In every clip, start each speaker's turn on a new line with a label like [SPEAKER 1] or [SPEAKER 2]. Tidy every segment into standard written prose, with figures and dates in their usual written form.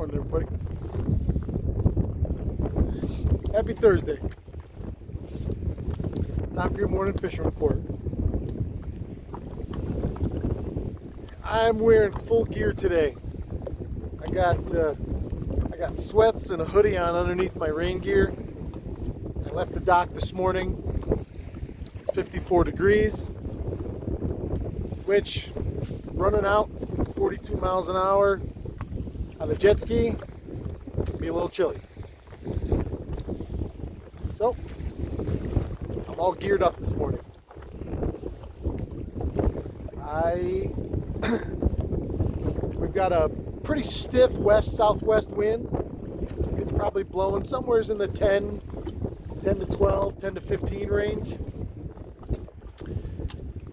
[SPEAKER 1] Morning, everybody. Happy Thursday. Time for your morning fishing report. I'm wearing full gear today. I got sweats and a hoodie on underneath my rain gear. I left the dock this morning. It's 54 degrees, which running out 42 miles an hour on the jet ski can be a little chilly. So I'm all geared up this morning. We've got a pretty stiff west-southwest wind. It's probably blowing somewhere in the 10 to 12, 10 to 15 range.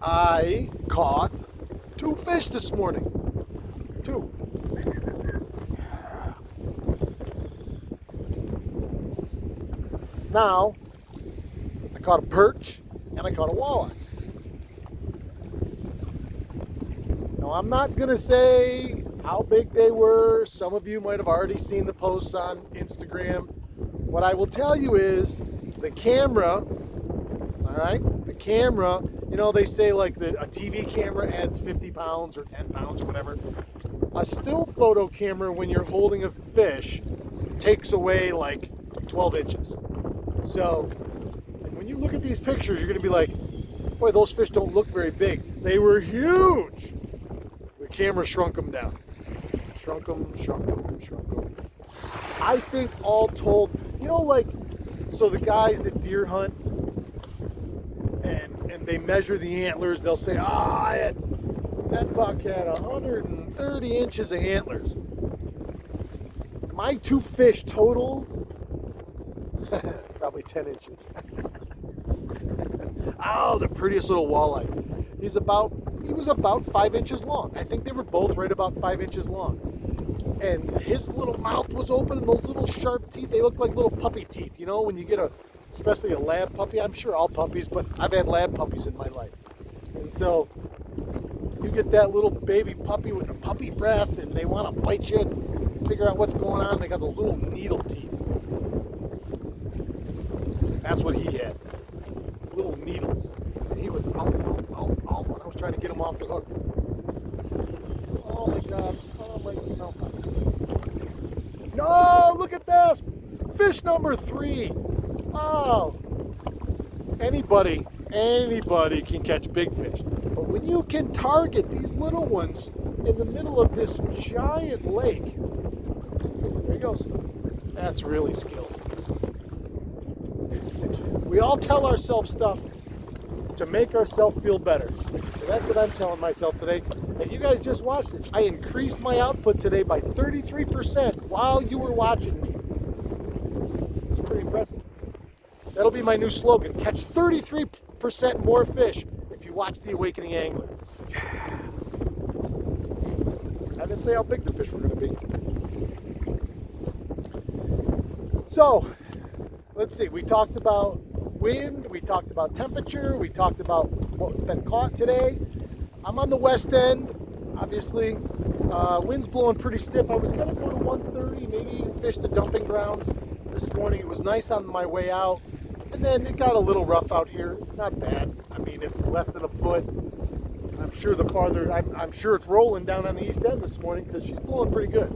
[SPEAKER 1] I caught 2 fish this morning. 2. Now, I caught a perch and I caught a walleye. Now, I'm not going to say how big they were. Some of you might have already seen the posts on Instagram. What I will tell you is the camera, all right, the camera, you know, they say like a TV camera adds 50 pounds or 10 pounds or whatever. A still photo camera, when you're holding a fish, takes away like 12 inches. So when you look at these pictures, you're going to be like, boy, those fish don't look very big. They were huge. The camera shrunk them down. Shrunk them. I think all told, you know, like, so the guys that deer hunt and they measure the antlers, they'll say, that buck had 130 inches of antlers. My 2 fish total, probably 10 inches. Oh, the prettiest little walleye. He was about 5 inches long. I think they were both right about 5 inches long. And his little mouth was open, and those little sharp teeth, they look like little puppy teeth. You know, when you get especially a lab puppy, I'm sure all puppies, but I've had lab puppies in my life. And so you get that little baby puppy with a puppy breath, and they want to bite you and figure out what's going on. They got those little needle teeth. That's what he had. Little needles. And he was out. When I was trying to get him off the hook. Oh my God. No, look at this. Fish number 3. Oh. Anybody can catch big fish. But when you can target these little ones in the middle of this giant lake, there he goes. That's really skilled. We all tell ourselves stuff to make ourselves feel better. So that's what I'm telling myself today. And you guys just watched it. I increased my output today by 33% while you were watching me. It's pretty impressive. That'll be my new slogan. Catch 33% more fish if you watch The Awakening Angler. Yeah. I didn't say how big the fish were going to be. So, let's see. We talked about wind, we talked about temperature, we talked about what's been caught today. I'm on the west end, obviously. Wind's blowing pretty stiff. I was going to go to 130, maybe even fish the dumping grounds this morning. It was nice on my way out, and then it got a little rough out here. It's not bad. I mean, it's less than a foot. I'm sure I'm sure it's rolling down on the east end this morning because she's blowing pretty good.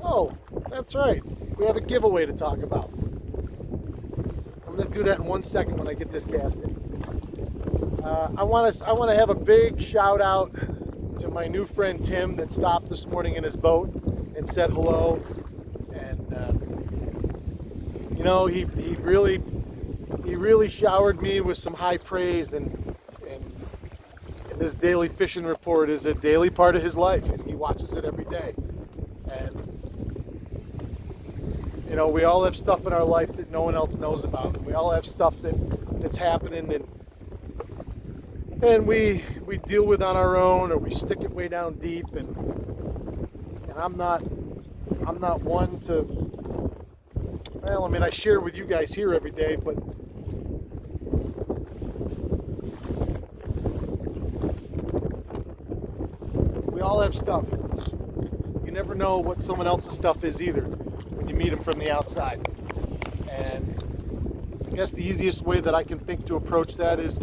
[SPEAKER 1] Oh, that's right. We have a giveaway to talk about. I'm going to do that in 1 second when I get this cast in. I want to have a big shout out to my new friend Tim that stopped this morning in his boat and said hello. And you know, he really showered me with some high praise, and this daily fishing report is a daily part of his life, and he watches it every day. And you know, we all have stuff in our life that no one else knows about. We all have stuff that's happening, and we deal with on our own, or we stick it way down deep. And I'm not one to. Well, I mean, I share with you guys here every day, but have stuff. You never know what someone else's stuff is either when you meet them from the outside. And I guess the easiest way that I can think to approach that is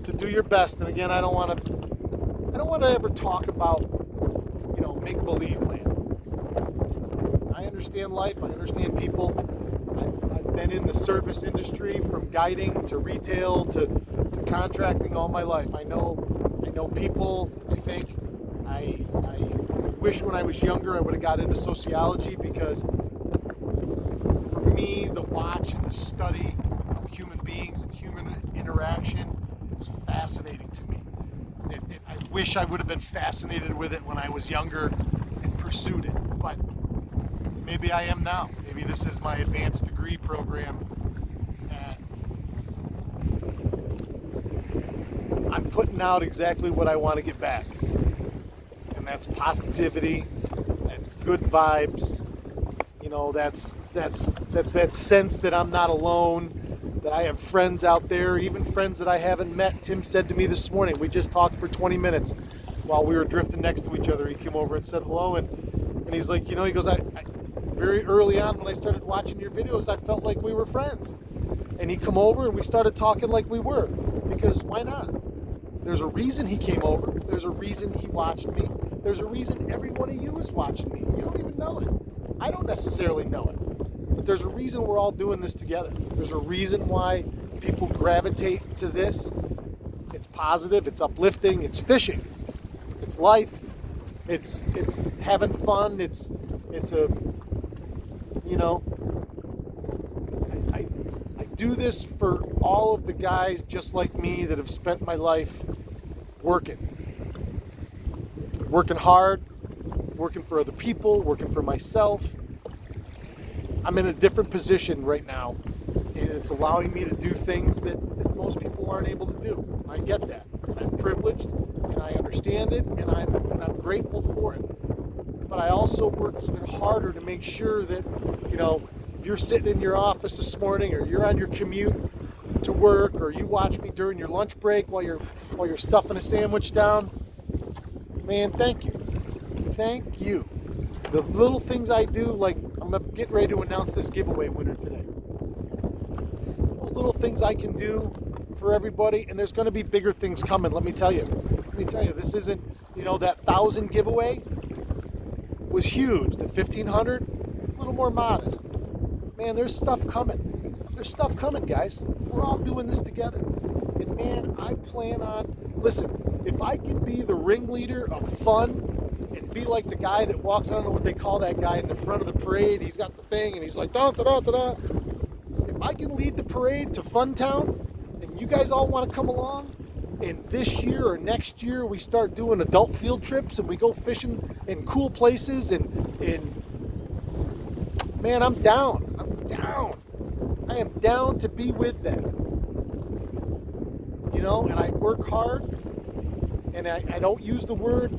[SPEAKER 1] to do your best. And again, I don't want to ever talk about, make-believe land. I understand life. I understand people. I've been in the service industry from guiding to retail to contracting all my life. I know people. I think I wish when I was younger I would have got into sociology, because for me the watch and the study of human beings and human interaction is fascinating to me. I wish I would have been fascinated with it when I was younger and pursued it, but maybe I am now. Maybe this is my advanced degree program. I'm putting out exactly what I want to get back. And that's positivity, that's good vibes, that's that sense that I'm not alone, that I have friends out there, even friends that I haven't met. Tim said to me this morning, we just talked for 20 minutes while we were drifting next to each other. He came over and said hello, and he's like, he goes, I very early on when I started watching your videos, I felt like we were friends. And he come over and we started talking like we were, because why not? There's a reason he came over. There's a reason he watched me. There's a reason every one of you is watching me. You don't even know it. I don't necessarily know it. But there's a reason we're all doing this together. There's a reason why people gravitate to this. It's positive, it's uplifting, it's fishing, it's life, it's having fun, it's a, I do this for all of the guys just like me that have spent my life working hard, working for other people, working for myself. I'm in a different position right now, and it's allowing me to do things that most people aren't able to do. I get that, and I'm privileged, and I understand it, and I'm grateful for it. But I also work even harder to make sure that, if you're sitting in your office this morning, or you're on your commute to work, or you watch me during your lunch break while you're stuffing a sandwich down, man, thank you. Thank you. The little things I do, like I'm getting ready to announce this giveaway winner today. Those little things I can do for everybody, and there's going to be bigger things coming. Let me tell you, this isn't, that 1,000 giveaway was huge. The 1,500, a little more modest. Man, there's stuff coming. There's stuff coming, guys. We're all doing this together. And man, I plan on, listen, if I can be the ringleader of fun and be like the guy that walks, I don't know what they call that guy in the front of the parade. He's got the thing and he's like, da da da da da. If I can lead the parade to Fun Town and you guys all want to come along, and this year or next year we start doing adult field trips and we go fishing in cool places and man, I'm down. I am down to be with them. And I work hard, and I don't use the word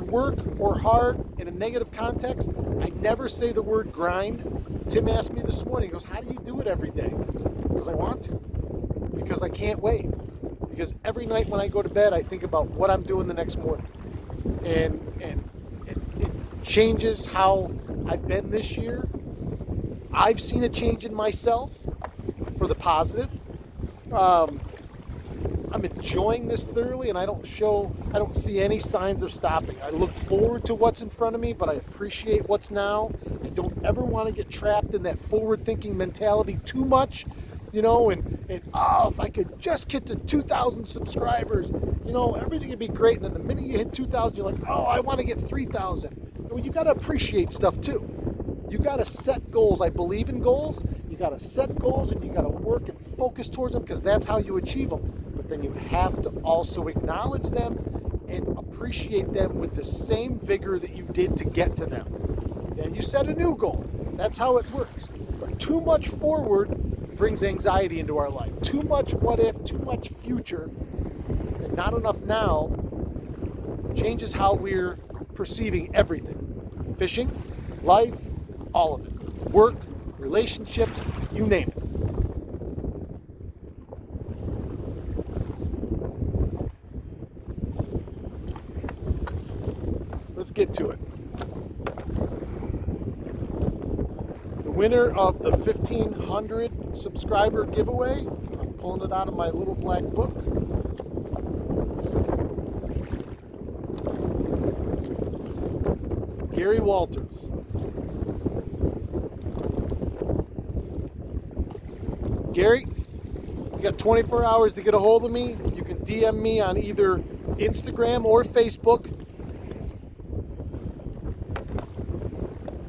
[SPEAKER 1] work or hard in a negative context. I never say the word grind. Tim asked me this morning, he goes, how do you do it every day? Because I want to. Because I can't wait. Because every night when I go to bed, I think about what I'm doing the next morning. And it changes how I've been this year. I've seen a change in myself for the positive. I'm enjoying this thoroughly, and I don't see any signs of stopping. I look forward to what's in front of me, but I appreciate what's now. I don't ever want to get trapped in that forward-thinking mentality too much, and if I could just get to 2,000 subscribers, everything would be great. And then the minute you hit 2,000, you're like, oh, I want to get 3,000. Well, you got to appreciate stuff too. You got to set goals. I believe in goals. You got to set goals, and you got to work and focus towards them, because that's how you achieve them. But then you have to also acknowledge them and appreciate them with the same vigor that you did to get to them. Then you set a new goal. That's how it works. But too much forward brings anxiety into our life. Too much what if, too much future, and not enough now changes how we're perceiving everything. Fishing, life, all of it. Work, relationships, you name it. get to it. The winner of the 1,500 subscriber giveaway, I'm pulling it out of my little black book. Gary Walters. Gary, you got 24 hours to get a hold of me. You can DM me on either Instagram or Facebook.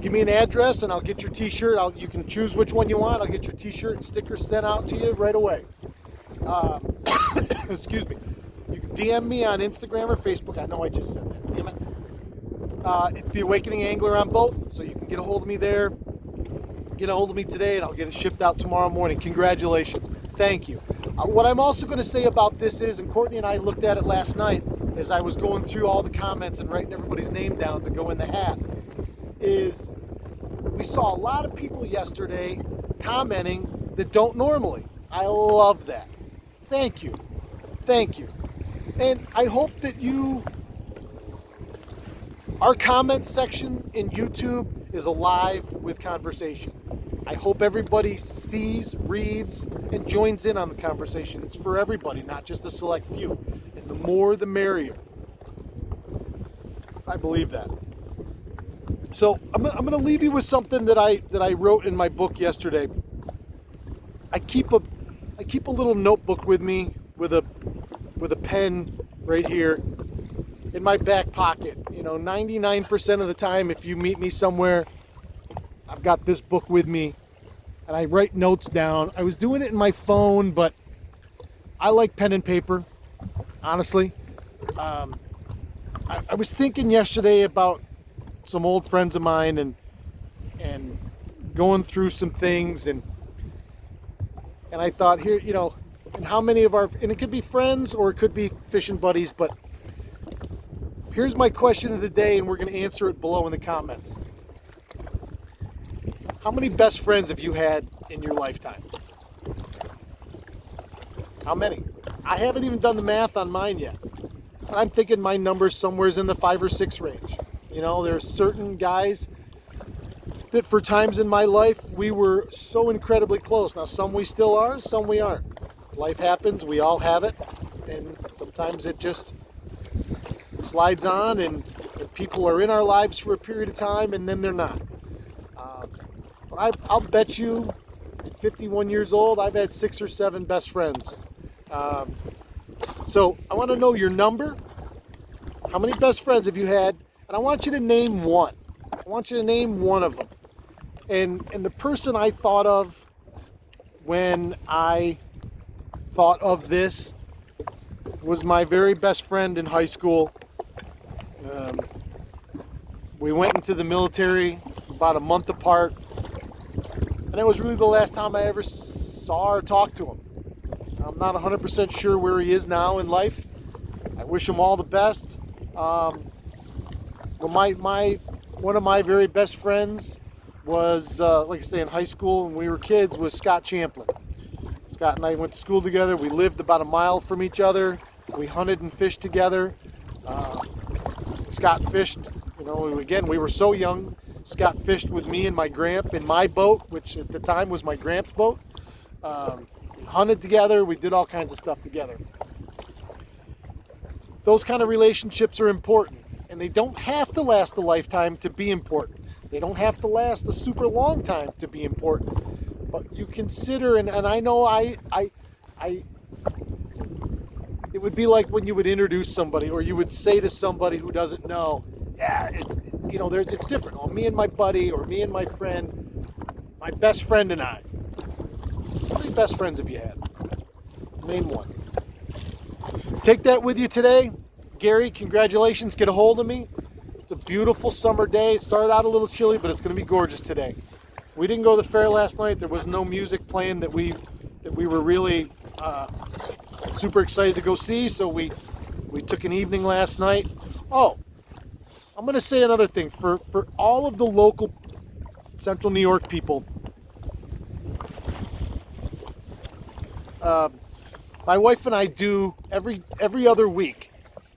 [SPEAKER 1] Give me an address and I'll get your t-shirt. You can choose which one you want. I'll get your t-shirt and stickers sent out to you right away. Excuse me. You can DM me on Instagram or Facebook. I know I just said that. Damn it. It's The Awakening Angler on both, so you can get a hold of me there. Get a hold of me today and I'll get it shipped out tomorrow morning. Congratulations. Thank you. What I'm also going to say about this is, and Courtney and I looked at it last night as I was going through all the comments and writing everybody's name down to go in the hat, is we saw a lot of people yesterday commenting that don't normally. I love that. Thank you. Thank you. And I hope that our comment section in YouTube is alive with conversation. I hope everybody sees, reads, and joins in on the conversation. It's for everybody, not just a select few. And the more, the merrier. I believe that. So I'm going to leave you with something that I wrote in my book yesterday. I keep a little notebook with me with a pen right here in my back pocket. 99% of the time, if you meet me somewhere, I've got this book with me and I write notes down. I was doing it in my phone, but I like pen and paper, honestly. I was thinking yesterday about some old friends of mine and going through some things and I thought here, and how many of and it could be friends or it could be fishing buddies, but here's my question of the day, and we're going to answer it below in the comments. How many best friends have you had in your lifetime? How many? I haven't even done the math on mine yet. I'm thinking my number's somewhere's in the 5 or 6 range. There's certain guys that for times in my life we were so incredibly close. Now some we still are, some we aren't. Life happens, we all have it, and sometimes it just slides on and people are in our lives for a period of time and then they're not. But I'll bet you at 51 years old I've had 6 or 7 best friends. So I want to know your number. How many best friends have you had? And I want you to name one. I want you to name one of them. And the person I thought of when I thought of this was my very best friend in high school. We went into the military about a month apart, and it was really the last time I ever saw or talked to him. I'm not 100% sure where he is now in life. I wish him all the best. But one of my very best friends was, like I say, in high school when we were kids, was Scott Champlin. Scott and I went to school together. We lived about a mile from each other. We hunted and fished together. Scott fished, again, we were so young. Scott fished with me and my gramp in my boat, which at the time was my gramp's boat. We hunted together. We did all kinds of stuff together. Those kind of relationships are important, and they don't have to last a lifetime to be important. They don't have to last a super long time to be important. But you consider, and I know it would be like when you would introduce somebody, or you would say to somebody who doesn't know, it's different. Oh, me and my buddy, or me and my friend, my best friend and I. How many best friends have you had? Name one. Take that with you today. Gary, congratulations. Get a hold of me. It's a beautiful summer day. It started out a little chilly, but it's going to be gorgeous today. We didn't go to the fair last night. There was no music playing that we were really super excited to go see, so we took an evening last night. Oh, I'm going to say another thing. For all of the local Central New York people, my wife and I do every other week,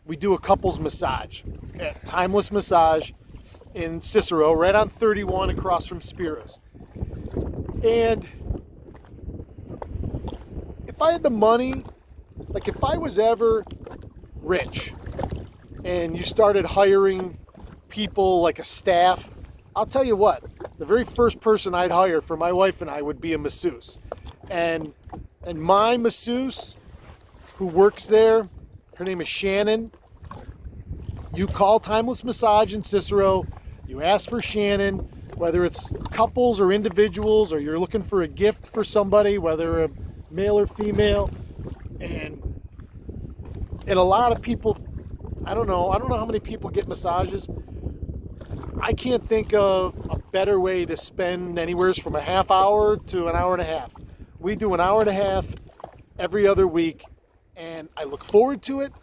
[SPEAKER 1] we do a couples massage at Timeless Massage in Cicero, right on 31 across from Spiros. And if I had the money, like if I was ever rich and you started hiring people like a staff, I'll tell you what, the very first person I'd hire for my wife and I would be a masseuse. And my masseuse who works there, her name is Shannon. You call Timeless Massage in Cicero, you ask for Shannon, whether it's couples or individuals, or you're looking for a gift for somebody, whether a male or female. And a lot of people, I don't know how many people get massages. I can't think of a better way to spend anywhere from a half hour to an hour and a half. We do an hour and a half every other week, and I look forward to it.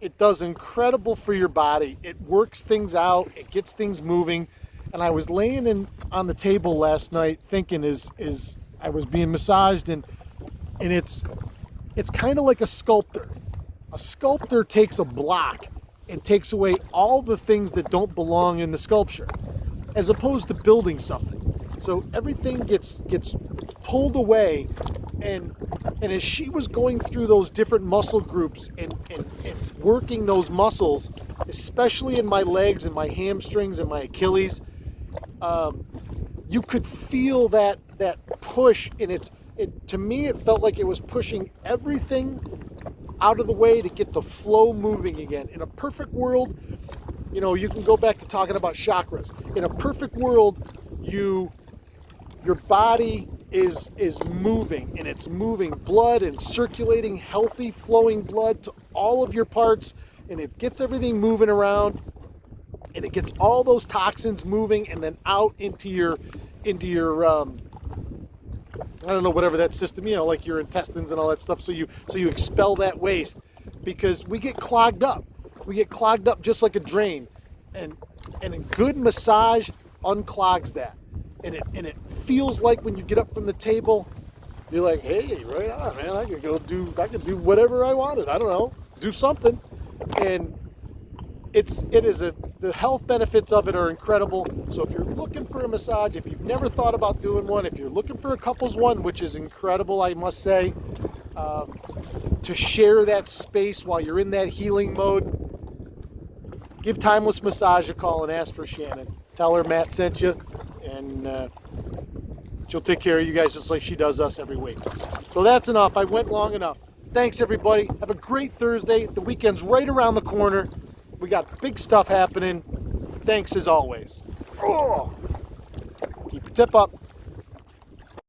[SPEAKER 1] It does incredible for your body. It works things out. It gets things moving. And I was laying on the table last night thinking as I was being massaged, and it's kind of like a sculptor. A sculptor takes a block and takes away all the things that don't belong in the sculpture, as opposed to building something. So everything gets pulled away, and as she was going through those different muscle groups and working those muscles, especially in my legs and my hamstrings and my Achilles, you could feel that push, and to me it felt like it was pushing everything out of the way to get the flow moving again. In a perfect world, you can go back to talking about chakras. In a perfect world, your body is moving, and it's moving blood and circulating healthy flowing blood to all of your parts, and it gets everything moving around, and it gets all those toxins moving and then out into your I don't know, whatever that system, like your intestines and all that stuff, so you expel that waste, because we get clogged up. We get clogged up just like a drain, and a good massage unclogs that. And it feels like when you get up from the table, you're like, hey, right on, man, I can do whatever I wanted. I don't know, do something. And the health benefits of it are incredible. So if you're looking for a massage, if you've never thought about doing one, if you're looking for a couples one, which is incredible, I must say, to share that space while you're in that healing mode, give Timeless Massage a call and ask for Shannon. Tell her Matt sent you, and she'll take care of you guys just like she does us every week. So that's enough. I went long enough. Thanks, everybody. Have a great Thursday. The weekend's right around the corner. We got big stuff happening. Thanks as always. Oh, keep your tip up.